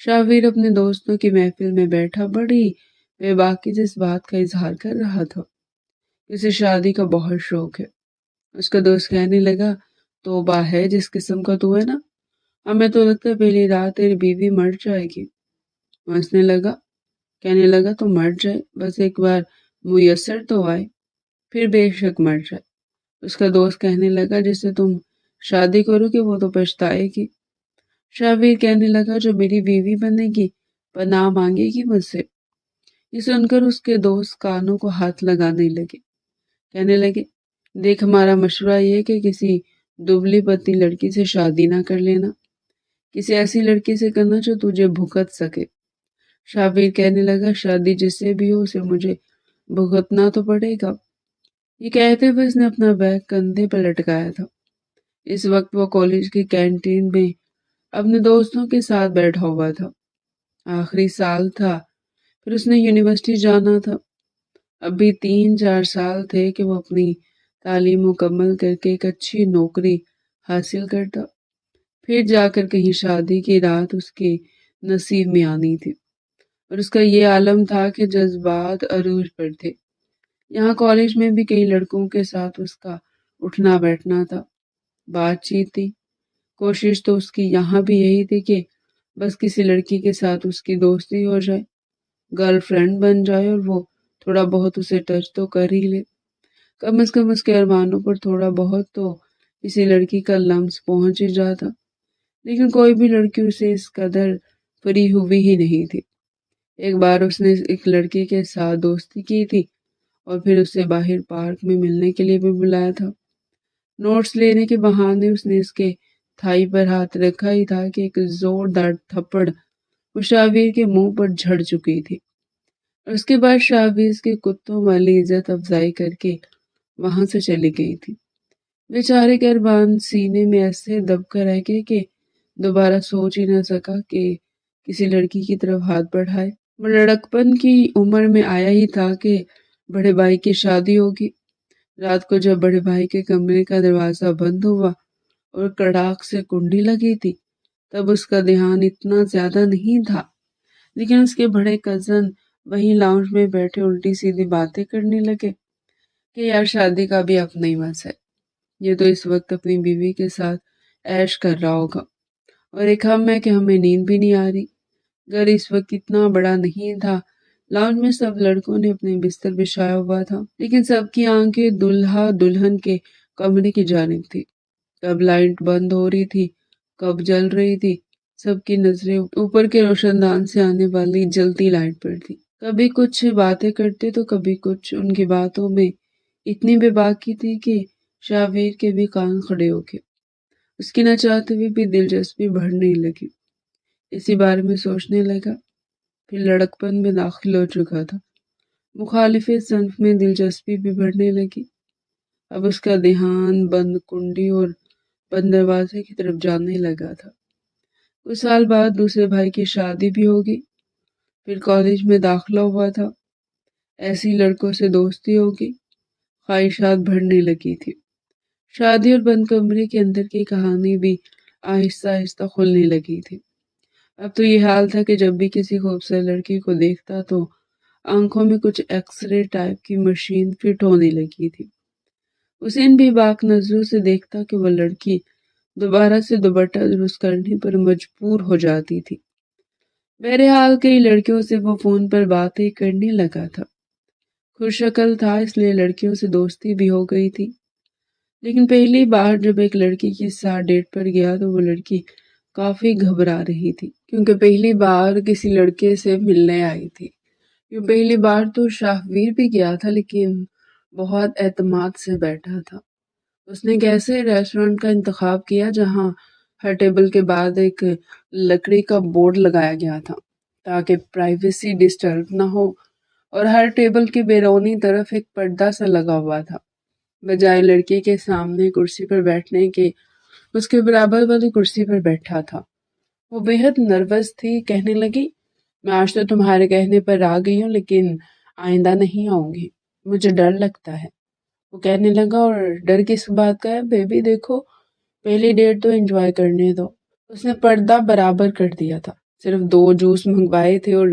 شاہویر اپنے دوستوں کی محفل میں بیٹھا بڑی بے باکی سے اس بات کا اظہار کر رہا تھا کہ اسے شادی کا بہت شوق ہے۔ اس کا دوست کہنے لگا، توبہ ہے جس قسم کا تو ہے نا، ہمیں تو لگتا ہے پہلی رات تیری بیوی مر جائے گی۔ وہ کہنے لگا تو مر جائے، بس ایک بار میسر تو آئے، پھر بے شک مر جائے۔ اس کا دوست کہنے لگا، جس سے تم شادی کرو گے وہ تو پچھتائے گی۔ شاہویر کہنے لگا، جو میری بیوی بنے گی پناہ مانگے گی مجھ سے۔ یہ سن کر اس کے دوست کانوں کو ہاتھ لگانے لگے، کہنے لگے، دیکھ ہمارا مشورہ یہ کہ کسی دبلی پتلی لڑکی سے شادی نہ کر لینا، کسی ایسی لڑکی سے کرنا جو تجھے بھگت سکے۔ شاہویر کہنے لگا، شادی جس سے بھی ہو اسے مجھے بھگتنا تو پڑے گا۔ یہ کہتے ہوئے اس نے اپنا بیگ کندھے پر لٹکایا تھا۔ اس وقت وہ کالج کی کینٹین میں اپنے دوستوں کے ساتھ بیٹھا ہوا تھا۔ آخری سال تھا، پھر اس نے یونیورسٹی جانا تھا۔ اب بھی 3-4 سال تھے کہ وہ اپنی تعلیم مکمل کر کے ایک اچھی نوکری حاصل کرتا، پھر جا کر کہیں شادی کی رات اس کے نصیب میں آنی تھی۔ اور اس کا یہ عالم تھا کہ جذبات عروج پر تھے۔ یہاں کالج میں بھی کئی لڑکوں کے ساتھ اس کا اٹھنا بیٹھنا تھا، بات چیت تھی۔ کوشش تو اس کی یہاں بھی یہی تھی کہ بس کسی لڑکی کے ساتھ اس کی دوستی ہو جائے، گرل فرینڈ بن جائے، اور وہ تھوڑا بہت اسے ٹچ تو کر ہی لے۔ کم از کم اس کے ارمانوں پر تھوڑا بہت تو کسی لڑکی کا لمس پہنچ ہی جاتا۔ لیکن کوئی بھی لڑکی اسے اس قدر فری ہوئی ہی نہیں تھی۔ ایک بار اس نے ایک لڑکی کے ساتھ دوستی کی تھی اور پھر اسے باہر پارک میں ملنے کے لیے بھی بلایا تھا۔ نوٹس لینے کے بہانے اس نے اس کے تھائی پر ہاتھ رکھا ہی تھا کہ ایک زوردار تھپڑ وہ شاہویر کے منہ پر جھڑ چکی تھی، اور اس کے بعد شاہویر کے کتوں والی عزت افزائی کر کے وہاں سے چلی گئی تھی۔ بیچارے کے ارمان سینے میں ایسے دب کر رہ گئے کہ دوبارہ سوچ ہی نہ سکا کہ کسی لڑکی کی طرف ہاتھ بڑھائے۔ وہ لڑکپن کی عمر میں آیا ہی تھا کہ بڑے بھائی کی شادی ہوگی۔ رات کو جب بڑے بھائی کے کمرے کا دروازہ بند ہوا اور کڑاک سے کنڈی لگی تھی، تب اس کا دھیان اتنا زیادہ نہیں تھا، لیکن اس کے بڑے کزن وہیں لاؤنج میں بیٹھے الٹی سیدھی باتیں کرنے لگے کہ یار شادی کا بھی اپنا ہی مزہ ہے، یہ تو اس وقت اپنی بیوی کے ساتھ عیش کر رہا ہوگا، اور ایک ہم ہے کہ ہمیں نیند بھی نہیں آ رہی۔ گھر اس وقت اتنا بڑا نہیں تھا، لاؤنج میں سب لڑکوں نے اپنے بستر بچھایا ہوا تھا، لیکن سب کی آنکھیں دلہا دلہن کے کمرے کی جانب تھی۔ کب لائٹ بند ہو رہی تھی، کب جل رہی تھی، سب کی نظریں اوپر کے روشن دان سے آنے والی جلتی لائٹ پر تھی۔ کبھی کچھ باتیں کرتے تو کبھی کچھ۔ ان کی باتوں میں اتنی بے باکی تھی کہ شاہویر کے بھی کان کھڑے ہو گئے۔ اس کی نہ چاہتے ہوئے بھی دلچسپی بڑھنے لگی، اسی بارے میں سوچنے لگا۔ پھر لڑکپن میں داخل ہو چکا تھا، مخالف صنف میں دلچسپی بھی بڑھنے لگی۔ اب اس کا دھیان بند کنڈی اور بند دروازے کی طرف جانے لگا تھا۔ کچھ سال بعد دوسرے بھائی کی شادی بھی ہوگی، پھر کالج میں داخلہ ہوا تھا، ایسی لڑکوں سے دوستی ہوگی، خواہشات بڑھنے لگی تھی۔ شادی اور بند کمرے کے اندر کی کہانی بھی آہستہ آہستہ کھلنے لگی تھی۔ اب تو یہ حال تھا کہ جب بھی کسی خوبصورت لڑکی کو دیکھتا تو آنکھوں میں کچھ ایکس رے ٹائپ کی مشین فٹ ہونے لگی تھی۔ اسے ان بے باک نظروں سے دیکھتا کہ وہ لڑکی دوبارہ سے دوپٹہ درست کرنے پر مجبور ہو جاتی تھی۔ بہرحال کئی لڑکیوں سے وہ فون پر باتیں کرنے لگا تھا، خوش شکل تھا اس لیے لڑکیوں سے دوستی بھی ہو گئی تھی۔ لیکن پہلی بار جب ایک لڑکی کے ساتھ ڈیٹ پر گیا تو وہ لڑکی کافی گھبرا رہی تھی، کیونکہ پہلی بار کسی لڑکے سے ملنے آئی تھی۔ پہلی بار تو شاہویر بھی گیا تھا لیکن بہت اعتماد سے بیٹھا تھا۔ اس نے ایک ایسے ریسٹورنٹ کا انتخاب کیا جہاں ہر ٹیبل کے بعد ایک لکڑی کا بورڈ لگایا گیا تھا تاکہ پرائیویسی ڈسٹرب نہ ہو، اور ہر ٹیبل کی بیرونی طرف ایک پردہ سا لگا ہوا تھا۔ بجائے لڑکی کے سامنے کرسی پر بیٹھنے کے اس کے برابر والی کرسی پر بیٹھا تھا۔ وہ بے حد نروس تھی، کہنے لگی، میں آج تو تمہارے کہنے پر آ گئی ہوں لیکن آئندہ نہیں آؤں گی، مجھے ڈر لگتا ہے۔ وہ کہنے لگا، اور ڈر کس بات کا ہے بیبی، دیکھو پہلی ڈیٹ تو انجوائے کرنے دو۔ اس نے پردہ برابر کر دیا تھا صرف 2 جوس منگوائے تھے اور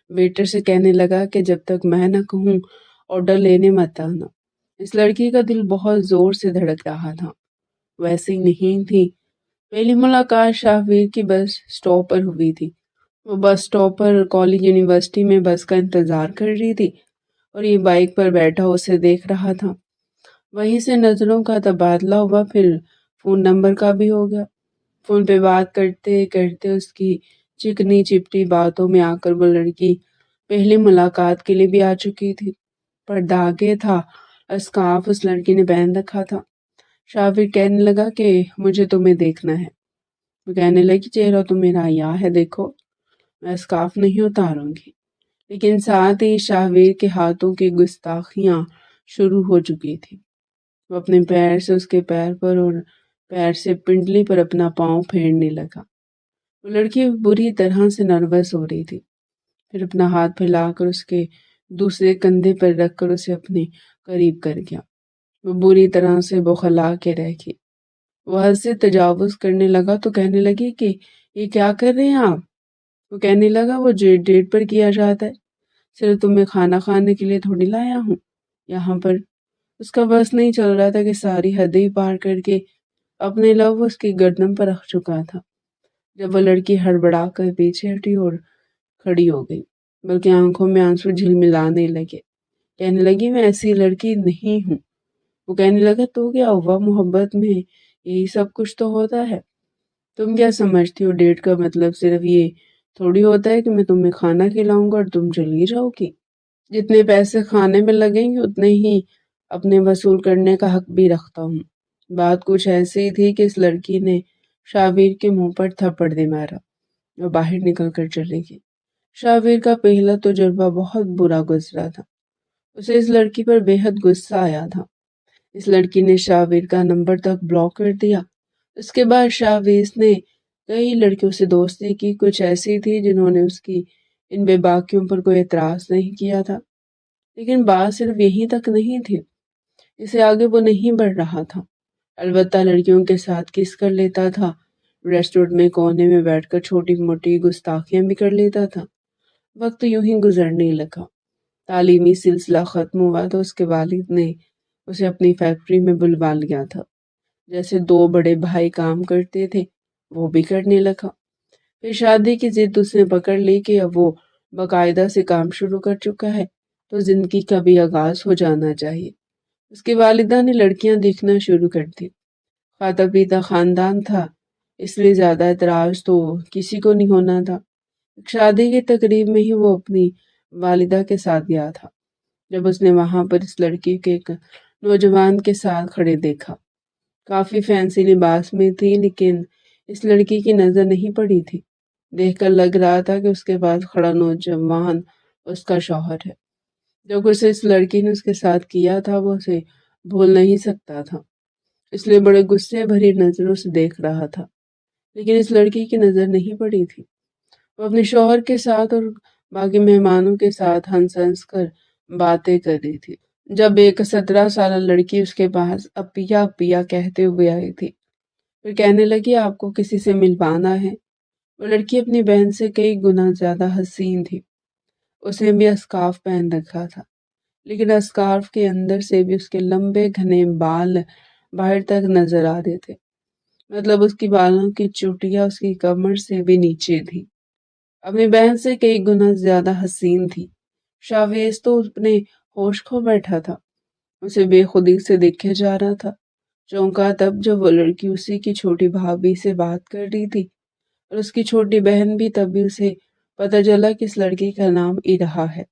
ویٹر سے کہنے لگا کہ جب تک میں نہ کہوں آرڈر لینے مت آنا۔ اس لڑکی کا دل بہت زور سے دھڑک رہا تھا، ویسے ہی نہیں تھی۔ پہلی ملاقات شاہویر کی بس سٹاپ پر ہوئی تھی۔ وہ بس سٹاپ پر کالج یونیورسٹی میں بس کا انتظار کر رہی تھی اور یہ بائک پر بیٹھا اسے دیکھ رہا تھا۔ وہیں سے نظروں کا تبادلہ ہوا، پھر فون نمبر کا بھی ہو گیا۔ فون پہ بات کرتے کرتے اس کی چکنی چپٹی باتوں میں آ کر وہ لڑکی پہلی ملاقات کے لیے بھی آ چکی تھی۔ پردہ آگے تھا، اسکارف اس لڑکی نے پہن رکھا تھا۔ شاہویر کہنے لگا کہ مجھے تمہیں دیکھنا ہے۔ وہ کہنے لگی چہرہ تو میرا عیاں ہے، دیکھو میں اسکارف نہیں اتاروں گی۔ لیکن ساتھ ہی شاہویر کے ہاتھوں کی گستاخیاں شروع ہو چکی تھی۔ وہ اپنے پیر سے اس کے پیر پر اور پیر سے پنڈلی پر اپنا پاؤں پھیرنے لگا۔ وہ لڑکی بری طرح سے نروس ہو رہی تھی، پھر اپنا ہاتھ پھیلا کر اس کے دوسرے کندھے پر رکھ کر اسے اپنے قریب کر گیا۔ وہ بری طرح سے بوکھلا کے رہ گئی۔ وہ حد سے تجاوز کرنے لگا تو کہنے لگی کہ یہ کیا کر رہے ہیں آپ؟ وہ کہنے لگا وہ ڈیٹ پر کیا جاتا ہے، صرف تمہیں کھانا کھانے کے لیے تھوڑی لایا ہوں یہاں پر۔ اس کا بس نہیں چل رہا تھا کہ ساری حدیں پار کر کے اپنے لب اس کی گردن پر رکھ چکا تھا، جب وہ لڑکی ہڑبڑا کر پیچھے ہٹی اور کھڑی ہو گئی، بلکہ آنکھوں میں آنسو جھلملانے لگے۔ کہنے لگی میں ایسی لڑکی نہیں ہوں۔ وہ کہنے لگا تو کیا ہوا، محبت میں یہی سب کچھ تو ہوتا ہے۔ تم کیا سمجھتی ہو ڈیٹ کا مطلب صرف یہ تھوڑی ہوتا ہے کہ میں تمہیں کھانا کھلاؤں گا اور تم چلی جاؤ گی۔ جتنے پیسے کھانے میں لگیں گے اتنے ہی اپنے وصول کرنے کا حق بھی رکھتا ہوں۔ بات کچھ ایسی تھی کہ اس لڑکی نے شاہویر کے منہ پر تھپڑ دے مارا اور باہر نکل کر چلے گئی۔ شاہویر کا پہلا تجربہ بہت برا گزرا تھا۔ اسے اس لڑکی پر بے حد غصہ آیا تھا۔ اس لڑکی نے شاہویر کا نمبر تک بلاک کر دیا۔ اس کے بعد شاہویر نے کئی لڑکیوں سے دوستی کی، کچھ ایسی تھی جنہوں نے اس کی ان بے باکیوں پر کوئی اعتراض نہیں کیا تھا، لیکن بات صرف یہیں تک نہیں تھی۔ اسے آگے وہ نہیں بڑھ رہا تھا۔ البتہ لڑکیوں کے ساتھ کس کر لیتا تھا، ریسٹورنٹ میں کونے میں بیٹھ کر چھوٹی موٹی گستاخیاں بھی کر لیتا تھا۔ وقت یوں ہی گزرنے لگا۔ تعلیمی سلسلہ ختم ہوا تو اس کے والد نے اسے اپنی فیکٹری میں بلوا لیا تھا۔ جیسے 2 بڑے بھائی کام کرتے تھے وہ بھی کرنے لگا۔ پھر شادی کی ضد اس نے پکڑ لی کہ اب وہ باقاعدہ سے کام شروع کر چکا ہے تو زندگی کا بھی آغاز ہو جانا چاہیے۔ اس کی والدہ نے لڑکیاں دیکھنا شروع کر دی۔ کھاتا پیتا خاندان تھا، اس لیے زیادہ اعتراض تو کسی کو نہیں ہونا تھا۔ شادی کی تقریب میں ہی وہ اپنی والدہ کے ساتھ گیا تھا جب اس نے وہاں پر اس لڑکی کے ایک نوجوان کے ساتھ کھڑے دیکھا۔ کافی فینسی لباس میں تھی لیکن اس لڑکی کی نظر نہیں پڑی تھی۔ دیکھ کر لگ رہا تھا کہ اس کے پاس کھڑا نوجوان اس کا شوہر ہے۔ جو کچھ اس لڑکی نے اس کے ساتھ کیا تھا وہ اسے بھول نہیں سکتا تھا، اس لیے بڑے غصے بھری نظروں سے دیکھ رہا تھا، لیکن اس لڑکی کی نظر نہیں پڑی تھی۔ وہ اپنے شوہر کے ساتھ اور باقی مہمانوں کے ساتھ ہنس ہنس کر باتیں کر رہی تھی جب ایک 17 سالہ لڑکی اس کے پاس اپیا اپیا کہتے ہوئے آئی تھی۔ پھر کہنے لگی آپ کو کسی سے ملوانا ہے۔ وہ لڑکی اپنی بہن سے کئی گنا زیادہ حسین تھی۔ اس نے بھی اسکارف پہن رکھا تھا، لیکن اسکارف کے اندر سے بھی اس کے لمبے گھنے بال باہر تک نظر آ رہے تھے، مطلب اس کی بالوں کی چوٹیاں اس کی کمر سے بھی نیچے تھی۔ اپنی بہن سے کئی گنا زیادہ حسین تھی۔ شاہویر تو اپنے ہوش کھو بیٹھا تھا، اسے بے خودی سے دیکھے جا رہا تھا۔ چونکا تب جب وہ لڑکی اسی کی چھوٹی بھابھی سے بات کر رہی تھی اور اس کی چھوٹی بہن بھی، تبھی اسے پتہ چلا کہ اس لڑکی کا نام الہا ہے۔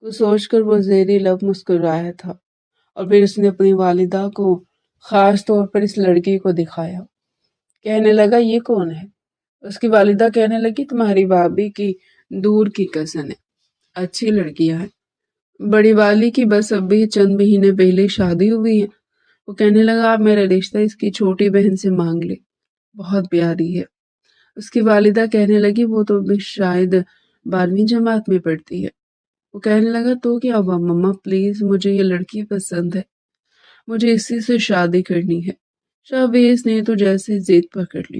کچھ سوچ کر وہ زیر لب مسکرایا تھا اور پھر اس نے اپنی والدہ کو خاص طور پر اس لڑکی کو دکھایا۔ کہنے لگا یہ کون ہے؟ اس کی والدہ کہنے لگی تمہاری بھابھی کی دور کی کزن ہے، اچھی لڑکیاں ہیں۔ بڑی والی کی بس اب بھی چند مہینے پہلے شادی ہوئی ہے۔ وہ کہنے لگا آپ میرا رشتہ اس کی چھوٹی بہن سے مانگ لے، بہت پیاری ہے۔ اس کی والدہ کہنے لگی وہ تو بھی شاید 12ویں جماعت میں پڑھتی ہے۔ وہ کہنے لگا تو کیا ہوا مما، پلیز مجھے یہ لڑکی پسند ہے، مجھے اسی سے شادی کرنی ہے۔ شاہویر نے تو جیسے ضد پکڑ لی۔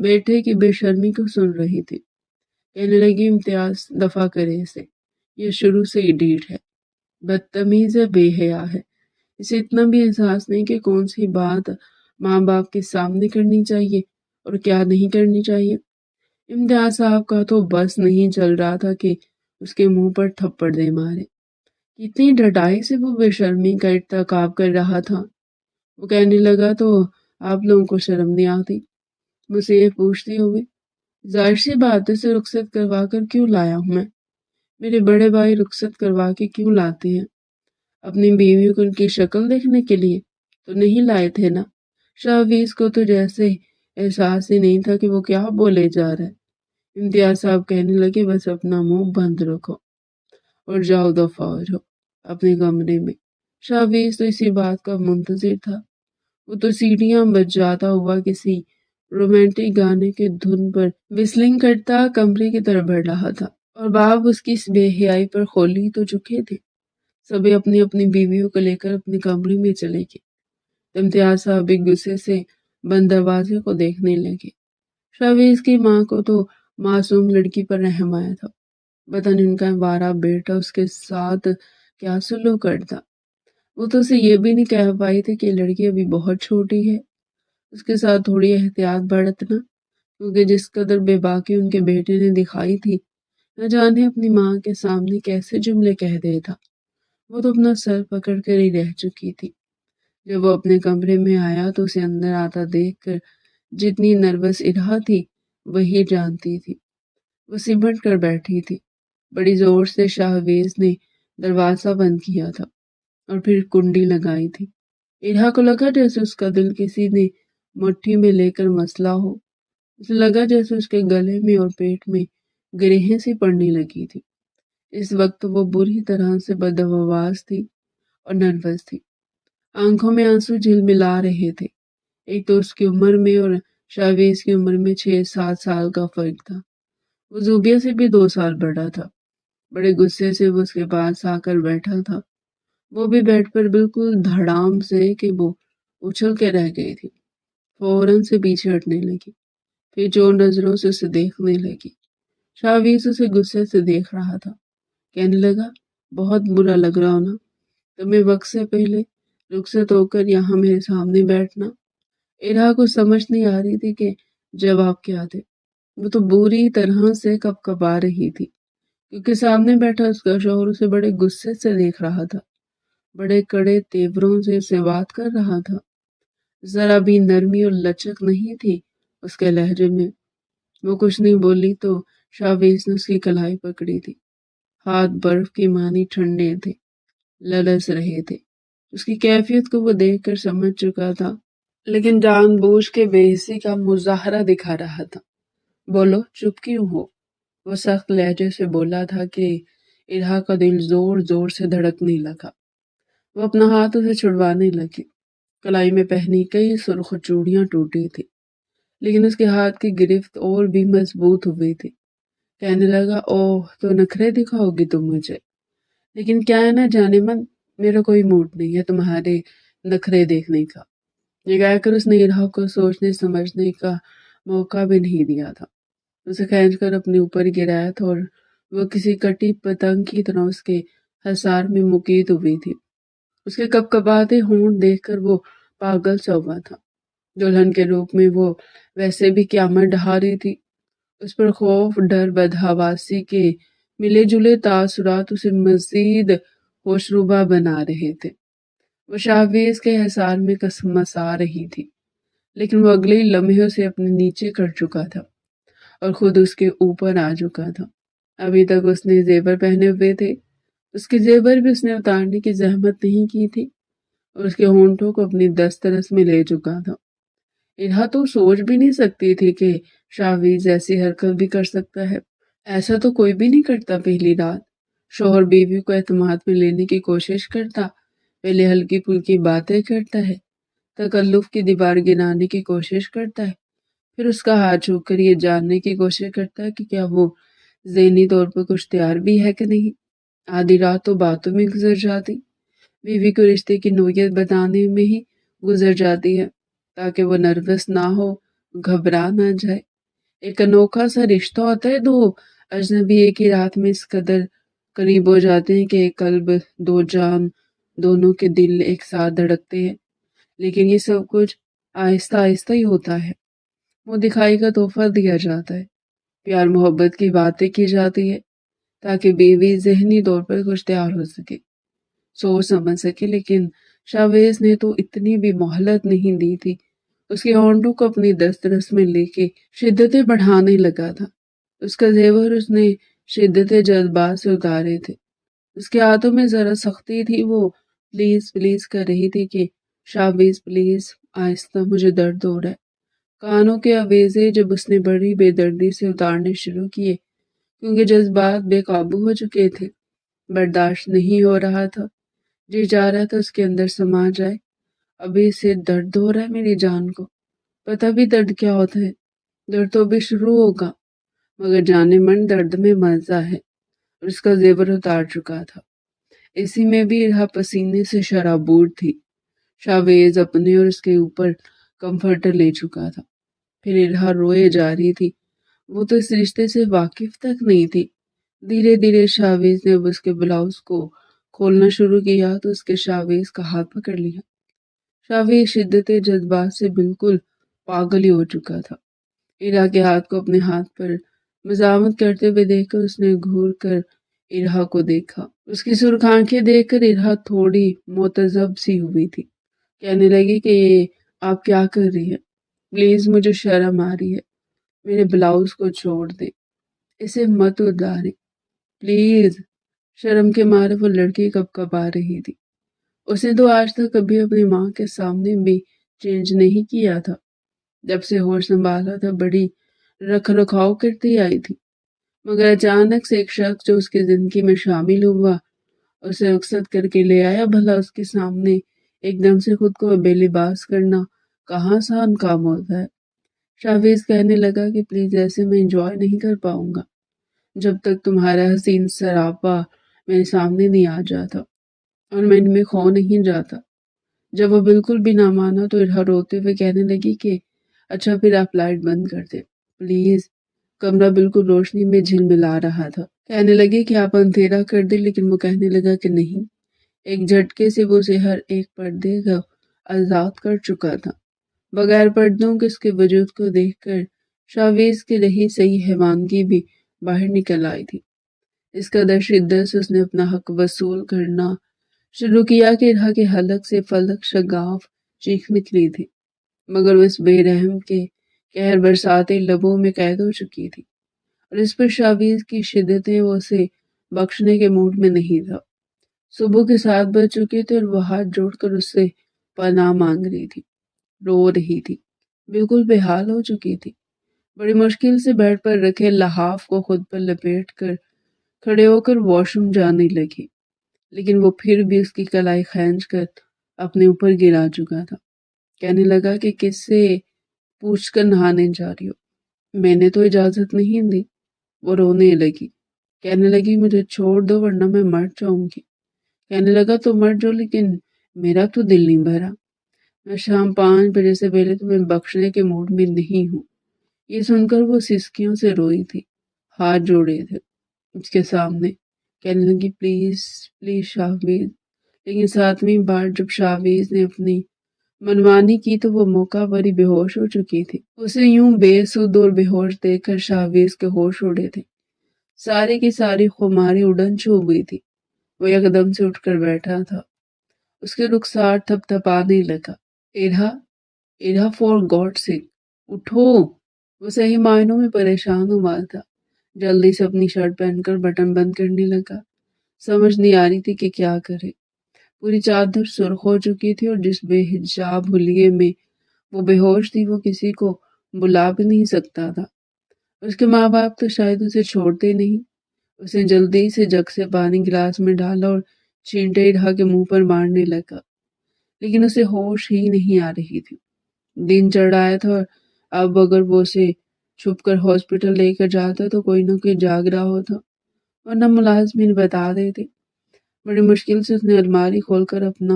بیٹے کی بے شرمی کو سن رہی تھی۔ کہنے لگی امتیاز دفع کرے اسے، یہ شروع سے ہی ڈھیٹ ہے، بدتمیز ہے، بے حیا ہے، اسے اتنا بھی احساس نہیں کہ کون سی بات ماں باپ کے سامنے کرنی چاہیے اور کیا نہیں کرنی چاہیے۔ امتیاز صاحب کا تو بس نہیں چل رہا تھا کہ اس کے منہ پر تھپڑ دے مارے۔ کتنی ڈٹائی سے وہ بے شرمی کا ارتکاب کر رہا تھا۔ وہ کہنے لگا تو آپ لوگوں کو شرم نہیں آتی مجھ سے یہ پوچھتے ہوئے؟ ظاہر سی بات ہے اسے رخصت کروا کر کیوں لایا ہوں میں؟ میرے بڑے بھائی رخصت کروا کے کیوں لاتے ہیں؟ اپنی بیوی کو ان کی شکل دیکھنے کے لیے تو نہیں لائے تھے نا؟ شاہویز کو تو جیسے احساس ہی نہیں تھا کہ وہ کیا بولے جا رہا ہے۔ امتیاز صاحب کہنے لگے بس اپنا منہ بند رکھو اور جاؤ دفعہ ہو جاؤ اپنے کمرے میں۔ شاہویز تو اسی بات کا منتظر تھا۔ وہ تو سیڑھیاں بجاتا ہوا کسی رومانٹک گانے کے دھن پر وسلنگ کرتا کمرے کی طرف بڑھ رہا تھا، اور باپ اس کی اس بے حیائی پر کھول تو چکے تھے۔ سبھی اپنی اپنی بیویوں کو لے کر اپنے کمرے میں چلے گئے۔ امتیاز صاحب ایک غصے سے بند دروازے کو دیکھنے لگے۔ شاہویز کی ماں کو تو معصوم لڑکی پر رحم آیا تھا، پتہ نہیں ان کا وارا بیٹا اس کے ساتھ کیا سلوک کرتا۔ وہ تو اسے یہ بھی نہیں کہہ پائی تھی کہ لڑکی ابھی بہت چھوٹی ہے، اس کے ساتھ تھوڑی احتیاط برتنا، کیونکہ جس قدر بے باکی ان کے بیٹے نے دکھائی تھی، نہ جانے اپنی ماں کے سامنے کیسے جملے کہہ دیتا۔ وہ تو اپنا سر پکڑ کر ہی رہ چکی تھی۔ جب وہ اپنے کمرے میں آیا تو اسے اندر آتا دیکھ کر جتنی نروس ارہا تھی وہی جانتی تھی۔ وہ سمٹ کر بیٹھی تھی۔ بڑی زور سے شاہویز نے دروازہ بند کیا تھا اور پھر کنڈی لگائی تھی۔ ارہا کو لگا جیسے اس کا دل کسی نے مٹھی میں لے کر مسلا ہو۔ اسے لگا جیسے اس کے گلے میں اور پیٹ میں گرہیں سی پڑنے لگی تھی۔ اس وقت وہ بری طرح سے بدحواس تھی اور نروس تھی۔ آنکھوں میں آنسو جھلملا رہے تھے۔ ایک تو اس کی عمر میں اور شاہویز کی عمر میں 6-7 سال کا فرق تھا۔ وہ زوبیہ سے بھی 2 سال بڑا تھا۔ بڑے غصے سے وہ اس کے پاس آ کر بیٹھا تھا۔ وہ بھی بیٹھ پر بالکل دھڑام سے کہ وہ اچھل کے رہ گئی تھی۔ فوراً سے پیچھے ہٹنے لگی، پھر چور نظروں سے اسے دیکھنے لگی۔ شاہویز اسے غصے سے دیکھ رہا تھا۔ کہنے لگا بہت برا لگ رہا ہونا تمہیں وقت سے پہلے رخصت ہو کر یہاں میرے سامنے بیٹھنا۔ ارہا کو سمجھ نہیں آ رہی تھی کہ جواب کیا دے۔ وہ تو بری طرح سے کپکپا رہی تھی، کیونکہ سامنے بیٹھا اس کا شوہر اسے بڑے غصے سے دیکھ رہا تھا، بڑے کڑے تیوروں سے اسے بات کر رہا تھا۔ ذرا بھی نرمی اور لچک نہیں تھی اس کے لہجے میں۔ وہ کچھ نہیں بولی تو شاہویز نے اس کی کلائی پکڑی تھی۔ ہاتھ برف کی مانی ٹھنڈے تھے، لرز رہے تھے۔ اس کی کیفیت کو وہ دیکھ کر سمجھ چکا تھا، لیکن جان بوجھ کے بے حسی کا مظاہرہ دکھا رہا تھا۔ بولو چپ کیوں ہو؟ وہ سخت لہجے سے بولا تھا کہ ارہا کا دل زور زور سے دھڑکنے لگا۔ وہ اپنا ہاتھ اسے چھڑوانے لگی۔ کلائی میں پہنی کئی سرخ چوڑیاں ٹوٹی تھی، لیکن اس کے ہاتھ کی گرفت اور بھی مضبوط ہوئی تھی۔ کہنے لگا اوہ تو نخرے دکھاؤ گی تم مجھے، لیکن کیا ہے نہ جانے من، میرا کوئی موڈ نہیں ہے تمہارے نخرے دیکھنے کا۔ یہ کہہ کر اس نے ارہا کو سوچنے سمجھنے کا موقع بھی نہیں دیا تھا۔ اسے کھینچ کر اپنے اوپر گرایا تھا اور وہ کسی کٹی پتنگ کی طرح اس کے حصار میں مقید ہوئی تھی۔ اس کے کپکپاتے ہونٹ دیکھ کر وہ پاگل سا ہوا تھا۔ دلہن کے روپ میں وہ ویسے بھی قیامت ڈھا رہی تھی۔ اس پر خوف، ڈر، بدحواسی کے ملے جلے تاثرات اسے مزید ہوشروبا بنا رہے تھے۔ وہ شاہویز کے حصار میں مسا رہی تھی، لیکن وہ اگلے ہی لمحے اسے اپنے نیچے کر چکا تھا اور خود اس کے اوپر آ چکا تھا۔ ابھی تک اس نے زیور پہنے ہوئے تھے، اس کے زیور بھی اس نے اتارنے کی زحمت نہیں کی تھی اور اس کے ہونٹوں کو اپنی دسترس میں لے چکا تھا۔ ارہا تو سوچ بھی نہیں سکتی تھی کہ شاہویز ایسی حرکت بھی کر سکتا ہے۔ ایسا تو کوئی بھی نہیں کرتا۔ پہلی رات شوہر بیوی کو اعتماد میں لینے کی کوشش کرتا، پہلے ہلکی پھلکی باتیں کرتا ہے، تکلف کی دیوار گرانے کی کوشش کرتا ہے، پھر اس کا ہاتھ چھو کر یہ جاننے کی کوشش کرتا ہے کہ کیا وہ ذہنی طور پر کچھ تیار بھی ہے کہ نہیں۔ آدھی رات تو باتوں میں گزر جاتی، بیوی کو رشتے کی نوعیت بتانے میں ہی گزر جاتی ہے، تاکہ وہ نروس نہ ہو، گھبرا نہ جائے۔ ایک انوکھا سا رشتہ ہوتا ہے، دو اجنبی ایک ہی رات میں اس قدر قریب ہو جاتے ہیں کہ ایک قلب، دو جان، دونوں کے دل ایک ساتھ دھڑکتے ہیں۔ لیکن یہ سب کچھ آہستہ آہستہ ہی ہوتا ہے۔ وہ دکھائی کا تحفہ دیا جاتا ہے، پیار محبت کی باتیں کی جاتی ہے تاکہ بیوی ذہنی طور پر کچھ تیار ہو سکے، سوچ سمجھ سکے۔ لیکن شاویز نے تو اتنی بھی مہلت نہیں دی تھی۔ اس کے ہونٹوں کو اپنی دسترس میں لے کے شدتیں بڑھانے لگا تھا۔ اس کا زیور اس نے شدت جذبات سے اتارے تھے۔ اس کے ہاتھوں میں ذرا سختی تھی، وہ پلیز پلیز کر رہی تھی کہ شاویز پلیز، آہستہ، مجھے درد ہو رہا ہے۔ کانوں کے آویزے جب اس نے بڑی بے دردی سے اتارنے شروع کیے، کیونکہ جذبات بے قابو ہو چکے تھے، برداشت نہیں ہو رہا تھا، جی چاہ رہا تھا اس کے اندر سما جائے۔ ابھی اسے درد ہو رہا ہے میری جان کو، پتہ بھی درد کیا ہوتا ہے، درد تو بھی شروع ہوگا، مگر جانے من درد میں مزہ ہے۔ اور اس کا زیور اتار چکا تھا، اسی میں بھی رہا پسینے سے شرابور تھی۔ شاویز اپنے اور اس کے اوپر کمفرٹر لے چکا تھا، پھر ارہا روئے جا رہی تھی۔ وہ تو اس رشتے سے واقف تک نہیں تھی۔ دھیرے دھیرے شاویز نے اب اس کے بلاؤز کو کھولنا شروع کیا تو اس کے شاویز کا ہاتھ پکڑ لیا۔ شاویز شدت جذبات سے بالکل پاگل ہی ہو چکا تھا۔ ارہا کے ہاتھ کو اپنے ہاتھ پر مزاحمت کرتے ہوئے دیکھ کر اس نے گھور کر ارہا کو دیکھا۔ اس کی سرخ آنکھیں دیکھ کر ارہا تھوڑی متذب سی ہوئی تھی۔ کہنے لگی کہ یہ آپ کیا کر رہی ہے؟ پلیز، مجھے شرم آ رہی ہے، میرے بلاؤز کو چھوڑ دیں، اسے مت اتاریں پلیز۔ شرم کے مارے وہ لڑکی کب کب آ رہی تھی۔ اس نے تو آج تک کبھی اپنی ماں کے سامنے بھی چینج نہیں کیا تھا۔ جب سے ہوش سنبھالا تھا بڑی رکھ رکھاؤ کرتی آئی تھی، مگر اچانک سے ایک شخص جو اس کی زندگی میں شامل ہوا، اسے رخصت کر کے لے آیا۔ بھلا اس کے سامنے ایک دم سے خود کو بے لباس کرنا کہاں آسان کام ہوتا ہے۔ شاویز کہنے لگا کہ پلیز، ایسے میں انجوائے نہیں کر پاؤں گا جب تک تمہارا حسین سراپا میرے سامنے نہیں آ جاتا اور میں ان میں کھو نہیں جاتا۔ جب وہ بالکل بھی نہ مانا تو ارہا روتے ہوئے کہنے لگی کہ اچھا پھر آپ لائٹ بند کر دیں پلیز۔ کمرہ بالکل روشنی میں جھلملا رہا تھا۔ کہنے لگی کہ آپ اندھیرا کر دیں، لیکن وہ کہنے لگا کہ نہیں۔ ایک جھٹکے سے وہ اسے ہر ایک پردے کا آزاد کر چکا تھا۔ بغیر پردوں کے اس کے وجود کو دیکھ کر شاویز کی رہی صحیح حیوانگی بھی باہر نکل آئی تھی۔ اس قدر شدت سے اس نے اپنا حق وصول کرنا شروع کیا کہ ارہا کے حلق سے فلک شگاف چیخ نکلی تھی، مگر وہ اس بے رحم کے قہر برساتے لبوں میں قید ہو چکی تھی، اور اس پر شاویز کی شدتیں وہ اسے بخشنے کے موڈ میں نہیں تھا۔ صبح کے 7 بج چکے تھے اور وہ ہاتھ جوڑ کر اس سے پناہ مانگ رہی تھی، رو رہی تھی، بالکل بے حال ہو چکی تھی۔ بڑی مشکل سے بیڈ پر رکھے لحاف کو خود پر لپیٹ کر کھڑے ہو کر واش روم جانے لگی، لیکن وہ پھر بھی اس کی کلائی کھینچ کر اپنے اوپر گرا چکا تھا۔ کہنے لگا کہ کس سے پوچھ کر نہانے جا رہی ہو، میں نے تو اجازت نہیں دی۔ وہ رونے لگی، کہنے لگی مجھے چھوڑ دو ورنہ میں مر جاؤں گی۔ کہنے لگا تو مر جاؤ، لیکن میرا تو دل نہیں بھرا، میں شام 5 بجے سے پہلے تمہیں بخشنے کے موڈ میں نہیں ہوں۔ یہ سن کر وہ سسکیوں سے روئی تھی، ہاتھ جوڑے تھے اس کے سامنے، کہنے لگی پلیز پلیز شاویز۔ لیکن 7ویں بار جب شاویز نے اپنی منمانی کی تو وہ موقع پر ہی بے ہوش ہو چکی تھی۔ اسے یوں بے سود اور بے ہوش دیکھ کر شاویز کے ہوش اڑے تھے، ساری کی ساری خماری اڑن چھو گئی تھی۔ وہ یکدم سے اٹھ کر بیٹھا تھا، اس کے رخسار تھپ تھپانے لگا۔ ارہا، ارہا فور گاڈ سیک، اٹھو۔ وہ صحیح معنوں میں پریشان ہوا تھا، جلدی سے اپنی شرٹ پہن کر بٹن بند کرنے لگا۔ سمجھ نہیں آ رہی تھی کہ کیا کرے، پوری چادر سرخ ہو چکی تھی اور جس بے حجاب حلیے میں وہ بے ہوش تھی وہ کسی کو بلا بھی نہیں سکتا تھا۔ اس کے ماں باپ تو شاید اسے چھوڑتے نہیں۔ اس نے جلدی سے جگ سے پانی گلاس میں ڈالا اور چھینٹے ارہا کے منہ پر مارنے لگا، لیکن اسے ہوش ہی نہیں آ رہی تھی۔ دن چڑھ آیا تھا اور اب اگر وہ اسے چھپ کر ہاسپٹل لے کر جاتا تو کوئی نہ کوئی جاگ رہا ہوتا، ورنہ ملازمین بتا دیتے۔ بڑی مشکل سے اس نے الماری کھول کر اپنا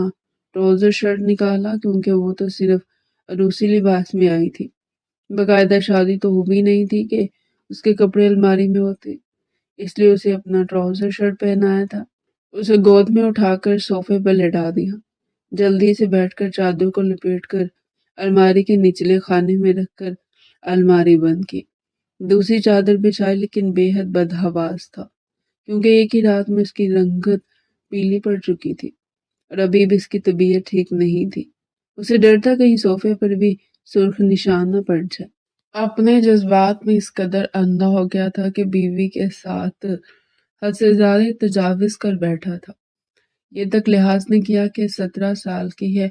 ٹراؤزر شرٹ نکالا، کیونکہ وہ تو صرف روسی لباس میں آئی تھی۔ باقاعدہ شادی تو ہوئی نہیں تھی کہ اس کے کپڑے الماری میں ہوتے، اس لیے اسے اپنا ٹراؤزر شرٹ پہنایا تھا۔ اسے گود میں اٹھا کر صوفے پر لٹا دیا، جلدی سے بیٹھ کر چادر کو لپیٹ کر الماری کے نچلے خانے میں رکھ کر الماری بند کی۔ دوسری چادر بچھائی لیکن بے حد بدحواس تھا، کیونکہ ایک ہی رات میں اس کی رنگت پیلی پڑ چکی تھی اور ابھی بھی اس کی طبیعت ٹھیک نہیں تھی۔ اسے ڈر تھا کہیں صوفے پر بھی سرخ نشان نہ پڑ جائے۔ اپنے جذبات میں اس قدر اندھا ہو گیا تھا کہ بیوی کے ساتھ حد سے زیادہ تجاوز کر بیٹھا تھا۔ یہ تک لحاظ نے کیا کہ 17 سال کی ہے،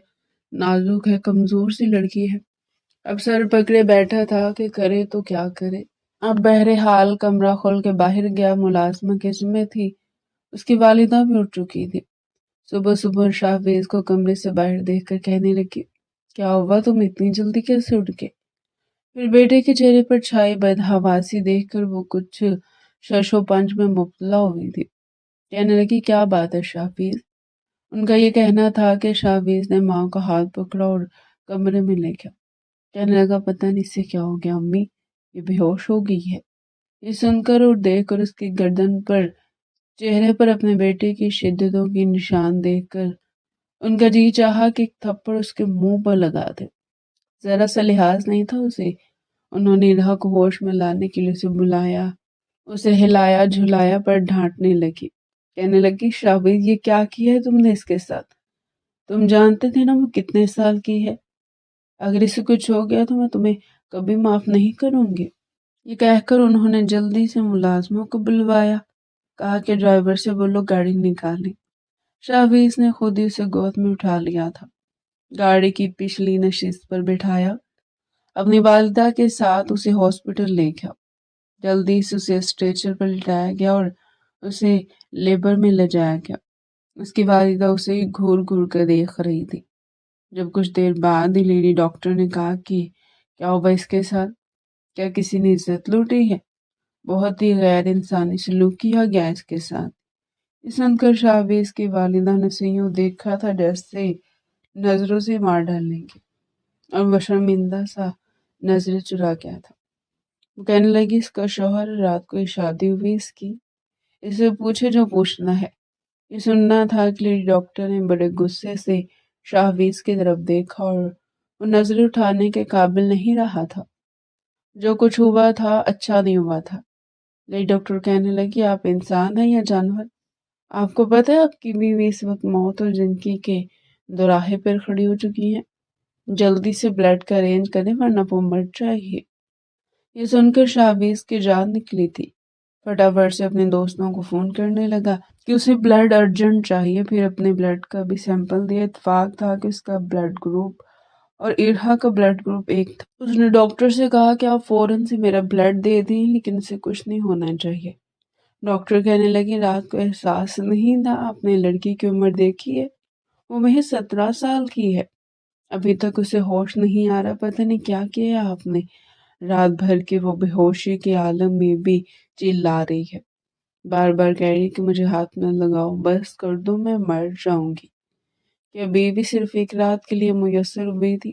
نازک ہے، کمزور سی لڑکی ہے۔ اب سر پکڑے بیٹھا تھا کہ کرے تو کیا کرے۔ اب بہرحال کمرہ کھول کے باہر گیا۔ ملازمہ کچن میں تھی، اس کی والدہ بھی اٹھ چکی تھی۔ صبح صبح شاہویز کو کمرے سے باہر دیکھ کر کہنے لگی، کیا ہوا، تم اتنی جلدی کیسے اٹھ گئے؟ پھر بیٹے کے چہرے پر چھائی بدحواسی دیکھ کر وہ کچھ شش و پنج میں مبتلا ہوئی تھی۔ کہنے لگی، کیا بات ہے شاہویز؟ ان کا یہ کہنا تھا کہ شاہویز نے ماں کا ہاتھ پکڑا اور کمرے میں لے گیا۔ کہنے لگا، پتہ نہیں اس سے کیا ہو گیا امی، یہ بے ہوش ہو گئی ہے۔ یہ سن کر اور دیکھ کر اس کی گردن پر، چہرے پر اپنے بیٹے کی شدتوں کی نشان دیکھ کر ان کا جی چاہا کہ ایک تھپڑ اس کے منہ پر لگا دے۔ ذرا سا لحاظ نہیں تھا اسے۔ انہوں نے الہا کو ہوش میں لانے کے لیے اسے بلایا، اسے ہلایا جھلایا پر ڈانٹنے لگی۔ کہنے لگی، شاہویز یہ کیا کیا ہے تم نے اس کے ساتھ؟ تم جانتے تھے نا وہ کتنے سال کی ہے؟ اگر اسے کچھ ہو گیا تو میں تمہیں کبھی معاف نہیں کروں گی۔ یہ کہہ کر انہوں نے جلدی سے ملازموں کو بلوایا، کہا کہ ڈرائیور سے بولو گاڑی نکالیں۔ شاہویز نے خود ہی اسے گود میں اٹھا لیا تھا، گاڑی کی پچھلی نشست پر بٹھایا، اپنی والدہ کے ساتھ اسے ہاسپٹل لے گیا۔ جلدی سے اسے اسٹریچر پر لٹایا گیا اور اسے لیبر میں لے جایا گیا۔ اس کی والدہ اسے گھور گھور کر دیکھ رہی تھی۔ جب کچھ دیر بعد ہی لیڈی ڈاکٹر نے کہا کہ کیا ہوا اس کے ساتھ؟ کیا کسی نے عزت لوٹی ہے؟ بہت ہی غیر انسانی سلوک کیا گیا اس کے ساتھ۔ یہ سن کر شاہویز کی والدہ نے اسے یوں دیکھا تھا جیسے نظروں سے مار ڈالیں گے، اور وہ شرمندہ سا نظریں چرا گیا تھا۔ وہ کہنے لگی، اس کا شوہر، رات کو یہ شادی ہوئی اس کی، اسے پوچھے جو پوچھنا ہے۔ یہ سننا تھا کہ لیڈی ڈاکٹر نے بڑے غصے سے شاہویز کی طرف دیکھا اور وہ نظریں اٹھانے کے قابل نہیں رہا تھا۔ جو کچھ ہوا تھا اچھا نہیں ہوا تھا۔ لیڈی ڈاکٹر کہنے لگی، آپ انسان ہیں یا جانور؟ آپ کو پتہ ہے آپ کی بیوی اس وقت موت اور زندگی کے دوراہے پر کھڑی ہو چکی ہے؟ جلدی سے بلڈ کا ارینج کریں ورنہ وہ مر جائے گی۔ یہ سن کر شاہویز کی جان نکلی تھی۔ فٹافٹ سے اپنے دوستوں کو فون کرنے لگا کہ اسے بلڈ ارجنٹ چاہیے، پھر اپنے بلڈ کا بھی سیمپل دیا۔ اتفاق تھا کہ اس کا بلڈ گروپ اور ارحا کا بلڈ گروپ ایک تھا۔ اس نے ڈاکٹر سے کہا کہ آپ فوراً سے میرا بلڈ دے دیں، لیکن اسے کچھ نہیں ہونا چاہیے۔ ڈاکٹر کہنے لگی، رات کو احساس نہیں تھا؟ آپ نے لڑکی کی عمر دیکھی ہے؟ وہ محض 17 سال کی ہے، ابھی تک اسے ہوش نہیں آ رہا۔ پتہ نہیں کیا کیا آپ نے۔ رات بھر کے وہ بے ہوشی کے عالم میں بھی چلا رہی ہے، بار بار کہہ رہی کہ مجھے ہاتھ نہ لگاؤ، بس کر دو، میں مر جاؤں گی۔ کیا بیوی صرف ایک رات کے لیے میسر ہوئی تھی؟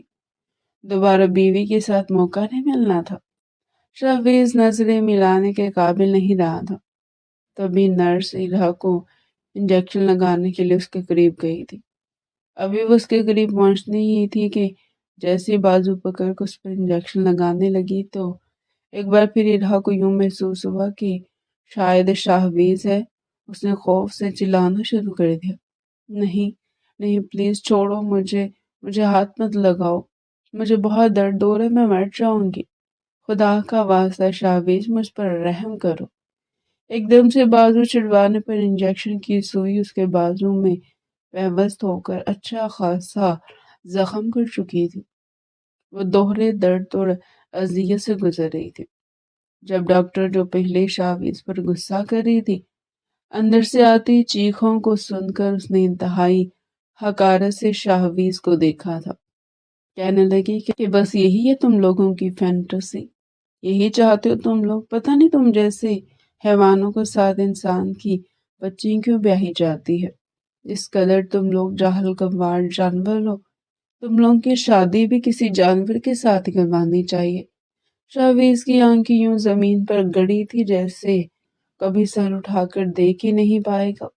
دوبارہ بیوی کے ساتھ موقع نہیں ملنا تھا؟ شاہویز نظریں ملانے کے قابل نہیں رہا تھا۔ تبھی نرس الہا کو انجیکشن لگانے کے لیے اس کے قریب گئی تھی۔ ابھی وہ اس کے قریب پہنچنے ہی تھی کہ جیسے بازو پکڑ کر اس پر انجیکشن لگانے لگی تو ایک بار پھر الہا کو یوں محسوس ہوا کہ شاید شاہویز ہے۔ اس نے خوف سے چلانا شروع کر دیا، نہیں نہیں، پلیز چھوڑو مجھے ہاتھ مت لگاؤ، مجھے بہت درد ہو رہا ہے، میں مر جاؤں گی، خدا کا واسطہ شاہویز مجھ پر رحم کرو۔ ایک دم سے بازو چھڑوانے پر انجیکشن کی سوئی اس کے بازو میں پیوست ہو کر اچھا خاصا زخم کر چکی تھی۔ وہ دوہرے درد اور اذیت سے گزر رہی تھی۔ جب ڈاکٹر، جو پہلے شاہویز پر غصہ کر رہی تھی، اندر سے آتی چیخوں کو سن کر اس نے انتہائی حقارت سے شاہویز کو دیکھا تھا۔ کہنے لگی کہ بس یہی ہے تم لوگوں کی فینٹیسی، یہی چاہتے ہو تم لوگ؟ پتہ نہیں تم جیسے حیوانوں کے ساتھ انسان کی بچی کیوں بیاہی جاتی ہے؟ اس قدر تم لوگ جاہل گنوار جانور ہو۔ تم لوگوں کی شادی بھی کسی جانور کے ساتھ ہی کروانی چاہیے۔ شاہویز کی آنکھیں یوں زمین پر گڑی تھی جیسے کبھی سر اٹھا کر دیکھ ہی نہیں پائے گا۔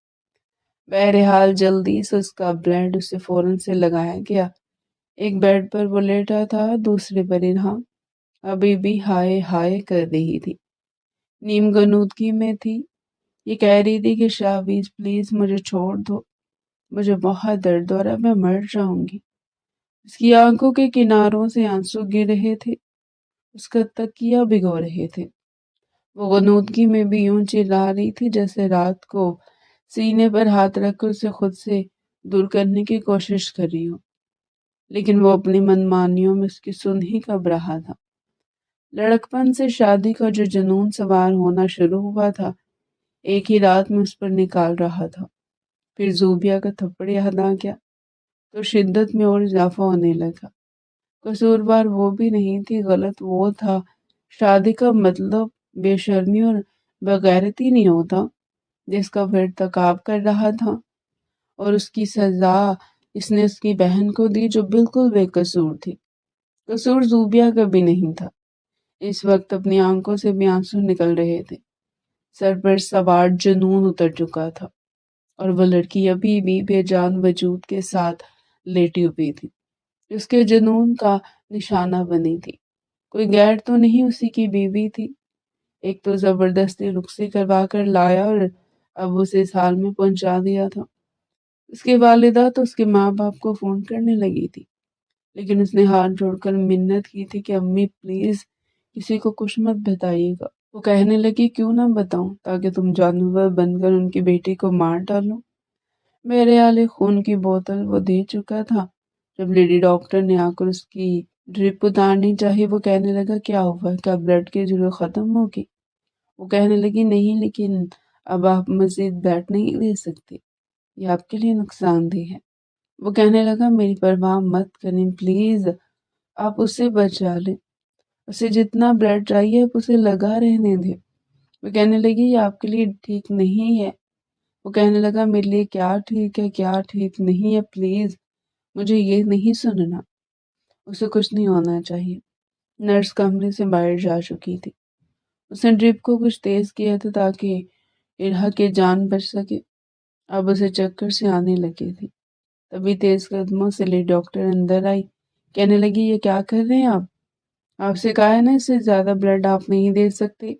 بہرحال جلدی سے اس کا بلیڈ اسے فوراً سے لگایا گیا۔ ایک بیڈ پر وہ لیٹا تھا، دوسرے پر ارہام ابھی بھی ہائے ہائے کر رہی تھی، نیم غنودگی میں تھی۔ یہ کہہ رہی تھی کہ شاہویز پلیز مجھے چھوڑ دو، مجھے بہت درد ہو رہا ہے، میں مر جاؤں گی۔ اس کی آنکھوں کے کناروں سے آنسو گر رہے تھے، اس کا تکیہ بھگو رہے تھے۔ وہ غنودگی میں بھی یوں چلا رہی تھی جیسے رات کو سینے پر ہاتھ رکھ کر اسے خود سے دور کرنے کی کوشش کر رہی ہو، لیکن وہ اپنی منمانیوں میں اس کی سن ہی کب رہا تھا۔ لڑکپن سے شادی کا جو جنون سوار ہونا شروع ہوا تھا، ایک ہی رات میں اس پر نکال رہا تھا۔ پھر زوبیہ کا تھپڑ یاد آ گیا تو شدت میں اور اضافہ ہونے لگا۔ قصوروار وہ بھی نہیں تھی، غلط وہ تھا۔ شادی کا مطلب بے شرمی اور بغیرتی نہیں ہوتا جس کا وہ ارتکاب کر رہا تھا، اور اس کی سزا اس نے اس کی بہن کو دی جو بالکل بے قصور تھی۔ قصور زوبیہ کا بھی نہیں تھا۔ اس وقت اپنی آنکھوں سے بھی آنسو نکل رہے تھے، سر پر سوار جنون اتر چکا تھا، اور وہ لڑکی ابھی بھی بے جان وجود کے ساتھ لیٹی ہوئی تھی، اس کے جنون کا نشانہ بنی تھی۔ کوئی غیر تو نہیں اسی کی بیوی تھی، ایک تو زبردستی رخصتی کروا کر لایا اور اب اسے اس حال میں پہنچا دیا تھا۔ اس کی والدہ تو اس کے ماں باپ کو فون کرنے لگی تھی، لیکن اس نے ہاتھ جوڑ کر منت کی تھی کہ امی پلیز کسی کو کچھ مت بتائیے گا۔ وہ کہنے لگی کیوں نہ بتاؤں، تاکہ تم جانور بن کر ان کی بیٹی کو مار ڈالو۔ میرے آلے خون کی بوتل وہ دے چکا تھا۔ جب لیڈی ڈاکٹر نے آ کر اس کی ڈرپ اتارنی چاہی، وہ کہنے لگا کیا ہوا، کیا بلڈ کی ضرورت ختم ہوگی؟ وہ کہنے لگی نہیں، لیکن اب آپ مزید بلڈ نہیں دے سکتے، یہ آپ کے لیے نقصان دہ ہے۔ وہ کہنے لگا میری پرواہ مت کریں پلیز، آپ اسے بچا لیں، اسے جتنا بلڈ چاہیے آپ اسے لگا رہنے دیں۔ وہ کہنے لگی یہ آپ کے لیے ٹھیک نہیں ہے۔ وہ کہنے لگا میرے لیے کیا ٹھیک ہے کیا ٹھیک نہیں ہے، پلیز مجھے یہ نہیں سننا، اسے کچھ نہیں ہونا چاہیے۔ نرس کمرے سے باہر جا چکی تھی، اس نے ڈرپ کو کچھ تیز کیا تھا تاکہ ارہا کی جان بچ سکے۔ اب اسے چکر سے آنے لگے تھے، تبھی تیز قدموں سے لیڈی ڈاکٹر اندر آئی، کہنے لگی یہ کیا کر رہے ہیں آپ سے کہا ہے نا اس سے زیادہ بلڈ آپ نہیں دے سکتے۔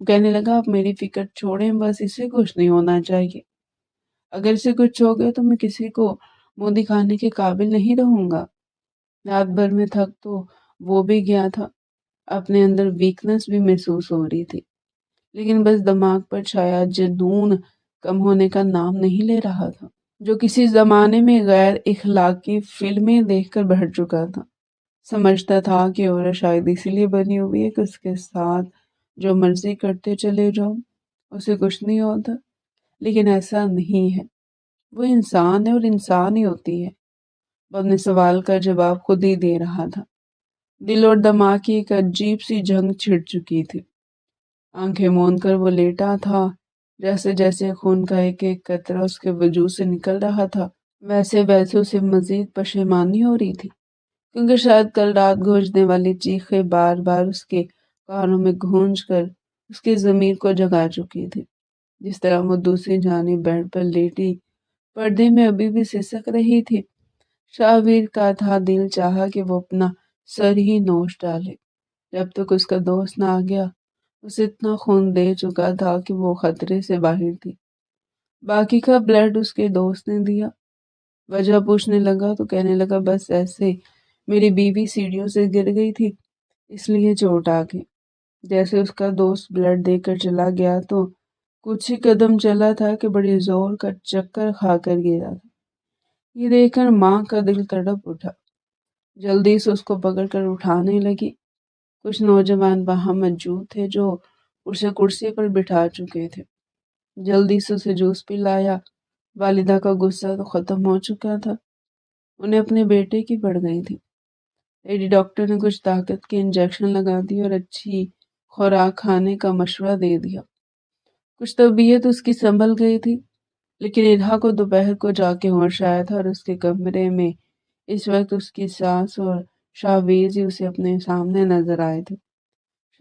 وہ کہنے لگا آپ میری فکر چھوڑیں، بس اسے کچھ نہیں ہونا چاہیے، اگر اسے کچھ ہو گیا تو میں کسی کو منہ دکھانے کے قابل نہیں رہوں گا۔ رات بھر میں تھک تو وہ بھی گیا تھا، اپنے اندر ویکنس بھی محسوس ہو رہی تھی، لیکن بس دماغ پر چھایا جنون کم ہونے کا نام نہیں لے رہا تھا، جو کسی زمانے میں غیر اخلاقی فلمیں دیکھ کر بڑھ چکا تھا۔ سمجھتا تھا کہ عورت شاید اسی لیے بنی ہوئی ہے کہ اس کے ساتھ جو مرضی کرتے چلے جاؤ، اسے کچھ نہیں ہوتا، لیکن ایسا نہیں ہے، وہ انسان ہے اور انسان ہی ہوتی ہے۔ وہ اپنے سوال کا جواب خود ہی دے رہا تھا۔ دل اور دماغ کی ایک عجیب سی جنگ چھڑ چکی تھی۔ آنکھیں موند کر وہ لیٹا تھا، جیسے جیسے خون کا ایک ایک قطرہ اس کے وجود سے نکل رہا تھا، ویسے ویسے اسے مزید پشیمانی ہو رہی تھی، کیونکہ شاید کل رات گونجنے والی چیخیں بار بار اس کے کانوں میں گونج کر اس کے ضمیر کو جگا چکی تھی۔ جس طرح وہ دوسری جانب بیڈ پر لیٹی پردے میں ابھی بھی سسک رہی تھی، شاہویر کا تھا دل چاہا کہ وہ اپنا سر ہی نوچ ڈالے۔ جب تک اس کا دوست نہ آ گیا، اسے اتنا خون دے چکا تھا کہ وہ خطرے سے باہر تھی۔ باقی کا بلڈ اس کے دوست نے دیا۔ وجہ پوچھنے لگا تو کہنے لگا بس ایسے میری بیوی سیڑھیوں سے گر گئی تھی، اس لیے چوٹ آ گئی۔ جیسے اس کا دوست بلڈ دے کر چلا گیا تو کچھ ہی قدم چلا تھا کہ بڑی زور کا چکر کھا کر گرا تھا۔ یہ دیکھ کر ماں کا دل تڑپ اٹھا، جلدی سے اس کو پکڑ کر اٹھانے لگی۔ کچھ نوجوان وہاں موجود تھے جو اسے کرسی پر بٹھا چکے تھے، جلدی سے اسے جوس پلایا۔ والدہ کا غصہ تو ختم ہو چکا تھا، انہیں اپنے بیٹے کی پڑ گئی تھی۔ لیڈی ڈاکٹر نے کچھ طاقت کے انجیکشن لگا دی اور اچھی خوراک کھانے کا مشورہ دے دیا۔ کچھ طبیعت اس کی سنبھل گئی تھی، لیکن ارہا کو دوپہر کو جا کے ہوش آیا تھا اور اس کے کمرے میں اس وقت اس کی ساس اور شاہویز ہی اسے اپنے سامنے نظر آئے تھے۔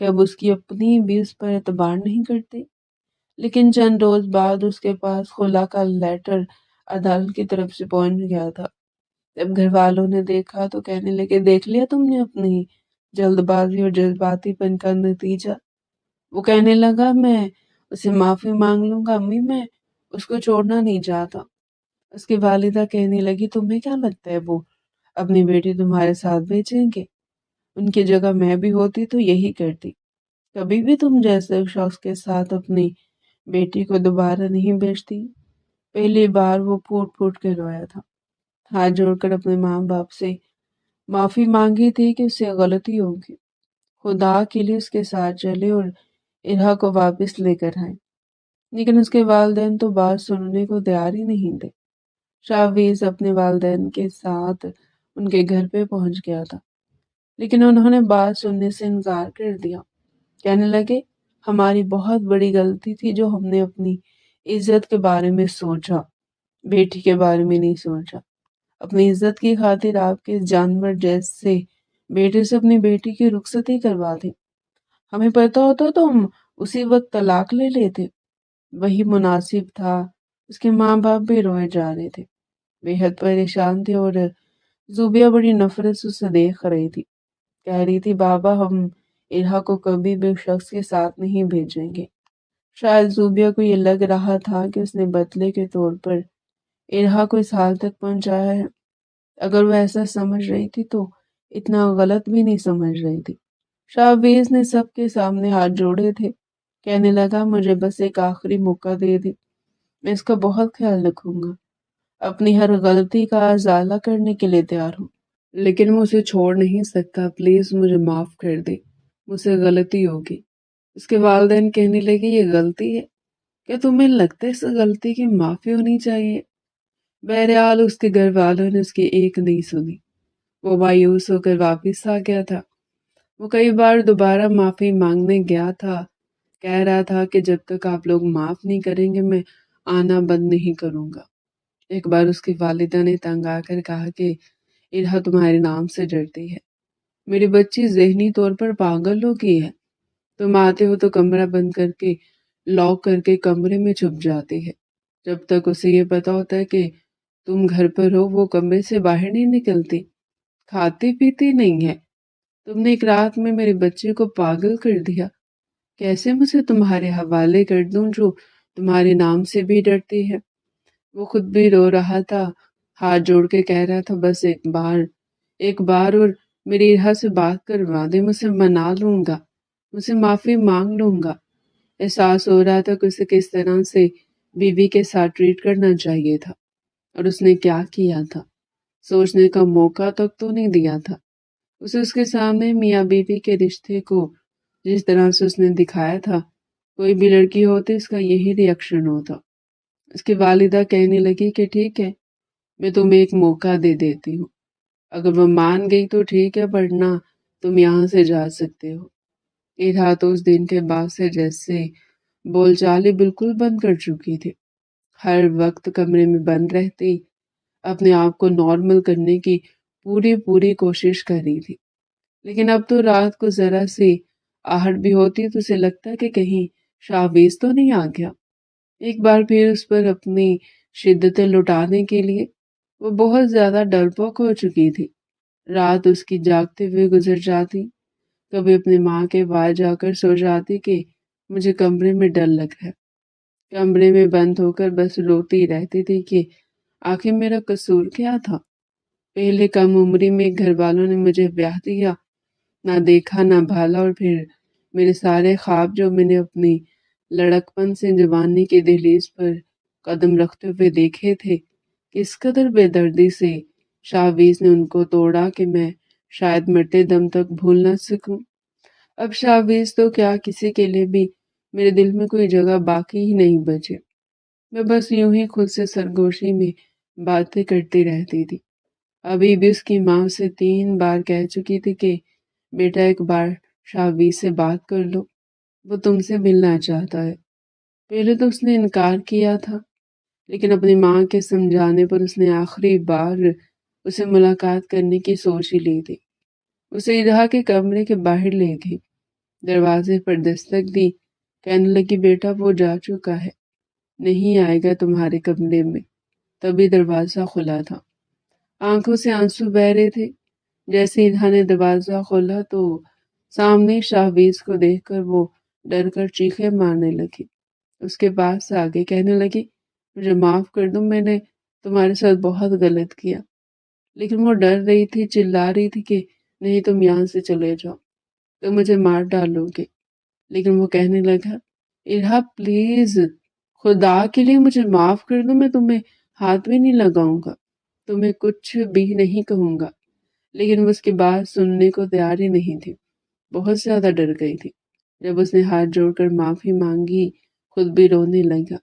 کہ اب اس کی اپنی بھی اس پر اعتبار نہیں کرتے۔ لیکن چند روز بعد اس کے پاس خلا کا لیٹر عدالت کی طرف سے پہنچ گیا تھا۔ جب گھر والوں نے دیکھا تو کہنے لگے، دیکھ لیا تم نے اپنی جلد بازی اور جذباتی پن کا نتیجہ۔ وہ کہنے لگا، میں اسے معافی مانگ لوں گا امی، میں اس کو چھوڑنا نہیں چاہتا۔ اس کی والدہ کہنے لگی، تمہیں کیا لگتا ہے وہ اپنی بیٹی تمہارے ساتھ بھیجیں گے؟ ان کی جگہ میں بھی ہوتی تو یہی کرتی۔ کبھی بھی تم جیسے شخص کے ساتھ اپنی بیٹی کو دوبارہ نہیں بھیجتی۔ پہلی بار وہ پھوٹ پھوٹ کے رویا تھا، ہاتھ جوڑ کر اپنے ماں باپ سے معافی مانگی تھی کہ اس سے غلطی ہوگی، خدا کے لیے اس کے ساتھ چلے اور ارہا کو واپس لے کر آئے۔ لیکن اس کے والدین تو بات سننے کو تیار ہی نہیں تھے۔ شاویز اپنے والدین کے ساتھ ان کے گھر پہ پہنچ گیا تھا، لیکن انہوں نے بات سننے سے انکار کر دیا۔ کہنے لگے، ہماری بہت بڑی غلطی تھی جو ہم نے اپنی عزت کے بارے میں سوچا، بیٹی کے بارے میں نہیں سوچا۔ اپنی عزت کی خاطر آپ کے جانور جیسے بیٹے سے اپنی بیٹی کی رخصتی کروا دی۔ ہمیں پتہ ہوتا تو ہم اسی وقت طلاق لے لیتے۔ وہی مناسب تھا۔ اس کے ماں باپ بھی روئے جا رہے تھے، بے حد پریشان تھے، اور زوبیا بڑی نفرت سے اسے دیکھ رہی تھی۔ کہہ رہی تھی، بابا ہم ارہا کو کبھی بھی اس شخص کے ساتھ نہیں بھیجیں گے۔ شاید زوبیا کو یہ لگ رہا تھا کہ اس نے بدلے کے طور پر ارہا کو اس حال تک پہنچایا ہے۔ اگر وہ ایسا سمجھ رہی تھی تو اتنا غلط بھی نہیں سمجھ رہی تھی۔ شاہویز نے سب کے سامنے ہاتھ جوڑے تھے، کہنے لگا، مجھے بس ایک آخری موقع دے دے، میں اس کا بہت خیال رکھوں گا، اپنی ہر غلطی کا ازالہ کرنے کے لیے تیار ہوں، لیکن میں اسے چھوڑ نہیں سکتا، پلیز مجھے معاف کر دے، مجھ سے غلطی ہوگی۔ اس کے والدین کہنے لگے، یہ غلطی ہے؟ کیا تمہیں لگتا ہے اس غلطی کی معافی ہونی چاہیے؟ بہرحال اس کے گھر والوں نے اس کی ایک نہیں سنی۔ وہ مایوس ہو کر واپس آ گیا تھا۔ وہ کئی بار دوبارہ معافی مانگنے گیا تھا، کہہ رہا تھا کہ جب تک آپ لوگ معاف نہیں کریں گے میں آنا بند نہیں کروں گا۔ ایک بار اس کی والدہ نے تنگ آ کر کہا کہ ارہا تمہارے نام سے ڈرتی ہے، میری بچی ذہنی طور پر پاگل ہو گئی ہے، تم آتے ہو تو کمرہ بند کر کے لاک کر کے کمرے میں چھپ جاتی ہے، جب تک اسے یہ پتا ہوتا ہے کہ تم گھر پر ہو وہ کمرے سے باہر نہیں نکلتی، کھاتی پیتی نہیں ہے، تم نے ایک رات میں میرے بچے کو پاگل کر دیا، کیسے مجھے تمہارے حوالے کر دوں جو تمہارے نام سے بھی ڈرتی ہے۔ وہ خود بھی رو رہا تھا، ہاتھ جوڑ کے کہہ رہا تھا، بس ایک بار اور میری ارہا سے بات کروا دے، مجھے منا لوں گا، مجھے معافی مانگ لوں گا۔ احساس ہو رہا تھا کہ اسے کس طرح سے بیوی کے ساتھ ٹریٹ کرنا چاہیے تھا، اور اس نے کیا کیا تھا، سوچنے کا موقع تک تو نہیں دیا تھا۔ اسے اس کے سامنے میاں بیوی کے رشتے کو جس طرح سے اس نے دکھایا تھا، کوئی بھی لڑکی ہوتی اس کا یہی ری ایکشن ہوتا۔ اس کی والدہ کہنے لگی کہ ٹھیک ہے، میں تمہیں ایک موقع دے دیتی ہوں، اگر وہ مان گئی تو ٹھیک ہے، ورنہ تم یہاں سے جا سکتے ہو۔ ارہا تو اس دن کے بعد سے جیسے بول چالیں بالکل بند کر چکی تھی، ہر وقت کمرے میں بند رہتی، اپنے آپ کو نارمل کرنے کی پوری کوشش کر رہی تھی۔ لیکن اب تو رات کو ذرا سی آہٹ بھی ہوتی تو اسے لگتا کہ کہیں شاویز تو نہیں آ گیا۔ ایک بار پھر اس پر اپنی شدتیں لٹانے کے لیے وہ بہت زیادہ ڈرپوک ہو چکی تھی۔ رات اس کی جاگتے ہوئے گزر جاتی، کبھی اپنی ماں کے پاس جا کر سو جاتی کہ مجھے کمرے میں ڈر لگ رہا ہے، کمرے میں بند ہو کر بس روتی رہتی تھی کہ آخر میرا قصور کیا تھا، پہلے کم عمری میں گھر والوں نے مجھے بیاہ دیا، نہ دیکھا نہ بھالا، اور پھر میرے سارے خواب جو میں نے اپنی لڑکپن سے جوانی کی دہلیز پر قدم رکھتے ہوئے دیکھے تھے، کس قدر بے دردی سے شاویز نے ان کو توڑا کہ میں شاید مرتے دم تک بھول نہ سکوں۔ اب شاویز تو کیا، کسی کے لیے بھی میرے دل میں کوئی جگہ باقی ہی نہیں بچی۔ میں بس یوں ہی خود سے سرگوشی میں باتیں کرتی رہتی تھی۔ ابھی بھی اس کی ماں اسے 3 بار کہہ چکی تھی کہ بیٹا ایک بار شاویز سے بات کر لو، وہ تم سے ملنا چاہتا ہے۔ پہلے تو اس نے انکار کیا تھا، لیکن اپنی ماں کے سمجھانے پر اس نے آخری بار اسے ملاقات کرنے کی سوچ ہی لی تھی۔ اسے ارہا کے کمرے کے باہر لے گئی، دروازے پر دستک دی، کہنے لگی بیٹا وہ جا چکا ہے، نہیں آئے گا تمہارے کمرے میں۔ تبھی دروازہ کھلا تھا، آنکھوں سے آنسو بہ رہے تھے۔ جیسے انہا نے دروازہ کھولا تو سامنے شاہویز کو دیکھ کر وہ ڈر کر چیخیں مارنے لگی۔ اس کے پاس سے آگے کہنے لگی مجھے معاف کر دو، میں نے تمہارے ساتھ بہت غلط کیا۔ لیکن وہ ڈر رہی تھی، چلا رہی تھی کہ نہیں تم یہاں سے چلے جاؤ، تم مجھے مار ڈالو گے۔ لیکن وہ کہنے لگا ارہا پلیز خدا کے لیے مجھے معاف کر دو، میں تمہیں ہاتھ بھی نہیں لگاؤں گا، تمہیں کچھ بھی نہیں کہوں گا۔ لیکن وہ اس کی بات سننے کو تیار ہی نہیں تھی، بہت زیادہ ڈر گئی تھی۔ جب اس نے ہاتھ جوڑ کر معافی مانگی خود بھی رونے لگا۔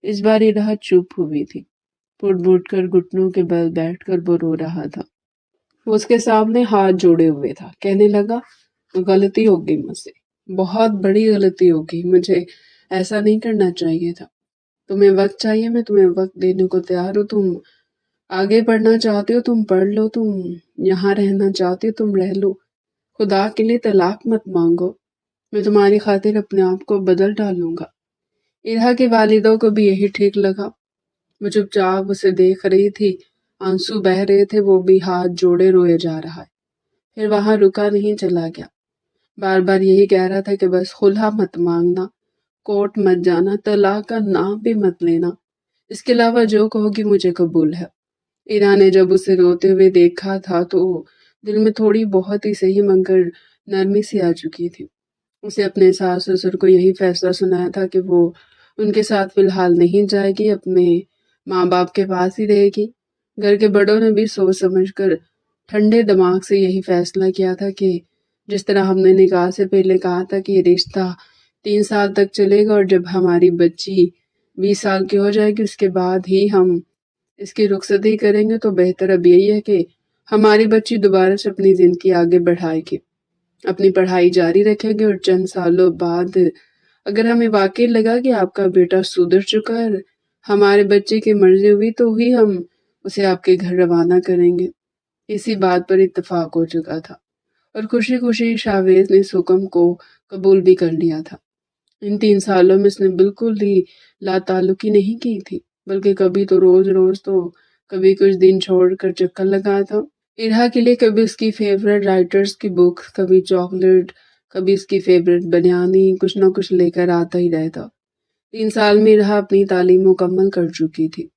اس بار ارہا چپ ہوئی تھی، پھٹ پھٹ کر گھٹنوں کے بل بیٹھ کر وہ رو رہا تھا۔ وہ اس کے سامنے ہاتھ جوڑے ہوئے تھا، کہنے لگا غلطی ہو گئی مجھ سے، بہت بڑی غلطی ہو گئی، مجھے ایسا نہیں کرنا چاہیے تھا۔ تمہیں وقت چاہیے، میں تمہیں وقت دینے کو تیار ہوں، تم آگے پڑھنا چاہتے ہو تم پڑھ لو، تم یہاں رہنا چاہتے ہو تم رہ لو، خدا کے لیے طلاق مت مانگو، میں تمہاری خاطر اپنے آپ کو بدل ڈالوں گا۔ ارہا کے والدوں کو بھی یہی ٹھیک لگا، وہ چپ چاپ اسے دیکھ رہی تھی، آنسو بہہ رہے تھے، وہ بھی ہاتھ جوڑے روئے جا رہا ہے۔ پھر وہاں رکا نہیں، چلا گیا، بار بار یہی کہہ رہا تھا کہ بس خلع مت مانگنا، کورٹ مت جانا، طلاق کا نام بھی مت لینا، اس کے علاوہ جو کہو گی مجھے قبول ہے۔ ارہا نے جب اسے روتے ہوئے دیکھا تھا تو دل میں تھوڑی بہت ہی صحیح مگر نرمی سی آ چکی تھی۔ اسے اپنے ساس سسر کو یہی فیصلہ سنایا تھا کہ وہ ان کے ساتھ فی الحال نہیں جائے گی، اپنے ماں باپ کے پاس ہی رہے گی۔ گھر کے بڑوں نے بھی سوچ سمجھ کر ٹھنڈے دماغ سے یہی فیصلہ کیا تھا کہ جس طرح ہم نے نکاح سے پہلے کہا تھا کہ یہ رشتہ 3 سال تک چلے گا اور جب ہماری بچی 20 سال کی ہو جائے گی اس کے بعد ہی ہم اس کی رخصتی کریں گے، تو بہتر اب یہی ہے کہ ہماری بچی دوبارہ سے اپنی زندگی آگے بڑھائے گی، اپنی پڑھائی جاری رکھے گی، اور چند سالوں بعد اگر ہمیں واقعی لگا کہ آپ کا بیٹا سدھر چکا ہے، ہمارے بچے کی مرضی ہوئی تو ہی ہم اسے آپ کے گھر روانہ کریں گے۔ اسی بات پر اتفاق ہو چکا تھا اور خوشی خوشی شاہویز نے اس حکم کو قبول بھی کر لیا تھا۔ ان 3 سالوں میں اس نے بالکل ہی لا تعلقی نہیں کی تھی، بلکہ کبھی تو روز روز تو کبھی کچھ دن چھوڑ کر چکر لگایا تھا۔ ارہا کے لیے کبھی اس کی فیورٹ رائٹرز کی بک، کبھی چاکلیٹ، کبھی اس کی فیورٹ بریانی، کچھ نہ کچھ لے کر آتا ہی رہتا۔ 3 سال میں ارہا اپنی تعلیم مکمل کر چکی تھی۔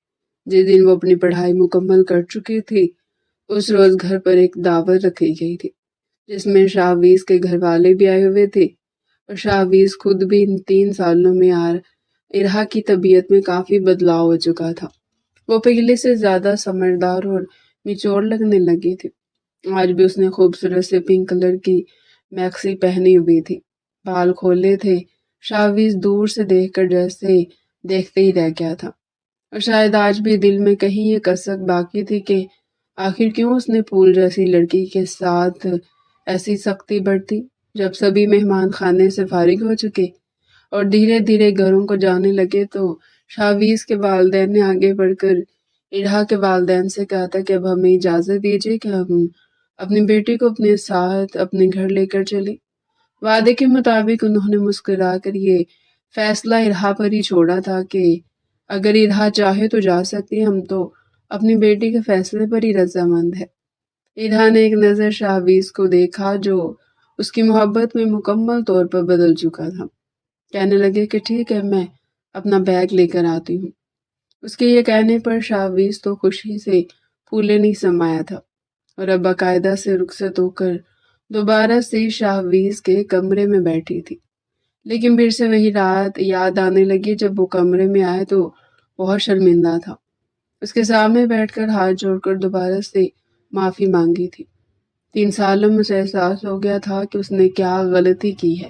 جس دن وہ اپنی پڑھائی مکمل کر چکی تھی اس روز گھر پر ایک دعوت رکھی گئی تھی، جس میں شاہویز کے گھر والے بھی آئے ہوئے تھے، اور شاہویز خود بھی ان 3 سالوں میں ارہا کی طبیعت میں کافی بدلاؤ ہو چکا تھا۔ وہ پہلے سے زیادہ سمجھدار اور میچور لگنے لگی تھی۔ آج بھی اس نے خوبصورت سے پنک کلر کی میکسی پہنی ہوئی تھی، بال کھولے تھے، شاہویز دور سے دیکھ کر جیسے دیکھتے ہی رہ گیا تھا، اور شاید آج بھی دل میں کہیں یہ کسک باقی تھی کہ آخر کیوں اس نے پھول جیسی لڑکی کے ساتھ ایسی سختی برتی۔ جب سبھی مہمان خانے سے فارغ ہو چکے اور دھیرے دھیرے گھروں کو جانے لگے تو شاہویز کے والدین نے آگے بڑھ کر ارہا کے والدین سے کہا تھا کہ اب ہمیں اجازت دیجیے کہ ہم اپنی بیٹی کو اپنے ساتھ اپنے گھر لے کر چلیں۔ وعدے کے مطابق انہوں نے مسکرا کر یہ فیصلہ ارہا پر ہی چھوڑا تھا کہ اگر ارہا چاہے تو جا سکتی ہے، ہم تو اپنی بیٹی کے فیصلے پر ہی رضامند ہے۔ ارہا نے ایک نظر شاہویز کو دیکھا جو اس کی محبت میں مکمل طور پر بدل چکا تھا، کہنے لگے کہ ٹھیک ہے میں اپنا بیگ لے کر آتی ہوں۔ اس کے یہ کہنے پر شاہویز تو خوشی سے پھولے نہیں سمایا تھا اور اب باقاعدہ سے رخصت ہو کر دوبارہ سے شاہویز کے کمرے میں بیٹھی تھی۔ لیکن پھر سے وہی رات یاد آنے لگی جب وہ کمرے میں آئے تو بہت شرمندہ تھا، اس کے سامنے بیٹھ کر ہاتھ جوڑ کر دوبارہ سے معافی مانگی تھی۔ 3 سالوں میں اسے احساس ہو گیا تھا کہ اس نے کیا غلطی کی ہے،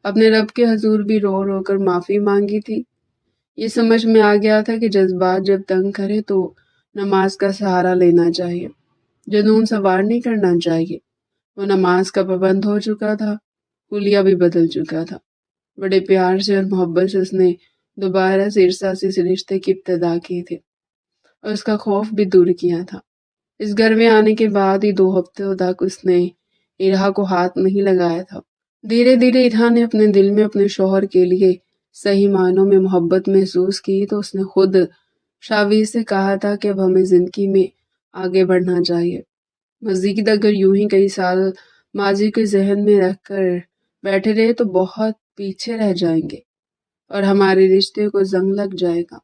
اپنے رب کے حضور بھی رو رو کر معافی مانگی تھی۔ یہ سمجھ میں آ گیا تھا کہ جذبات جب تنگ کرے تو نماز کا سہارا لینا چاہیے، جنون سوار نہیں کرنا چاہیے۔ وہ نماز کا پابند ہو چکا تھا، حلیہ بھی بدل چکا تھا۔ بڑے پیار سے اور محبت سے اس نے دوبارہ سے ارسا سے اس رشتے کی ابتدا کی تھی اور اس کا خوف بھی دور کیا تھا۔ اس گھر میں آنے کے بعد ہی 2 ہفتوں تک اس نے ارہا کو ہاتھ نہیں لگایا تھا دھیرے دھیرے ارہا نے اپنے دل میں اپنے شوہر کے لیے صحیح معنوں میں محبت محسوس کی تو اس نے خود شاویر سے کہا تھا کہ اب ہمیں زندگی میں آگے بڑھنا چاہیے۔ مزید اگر یوں ہی کئی سال ماضی کے ذہن میں رکھ کر بیٹھے رہے تو بہت پیچھے رہ جائیں گے اور ہمارے رشتے کو زنگ لگ جائے گا،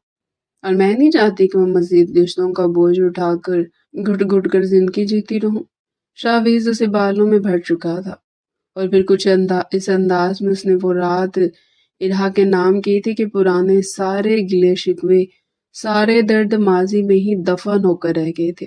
اور میں نہیں چاہتی کہ میں مزید رشتوں کا بوجھ اٹھا کر گھٹ گھٹ کر زندگی جیتی رہوں۔ شاویز اسے بالوں میں بھر چکا تھا، اور پھر کچھ اس انداز میں اس نے وہ رات ارہا کے نام کی تھی کہ پرانے سارے گلے شکوے، سارے درد ماضی میں ہی دفن ہو کر رہ گئے تھے۔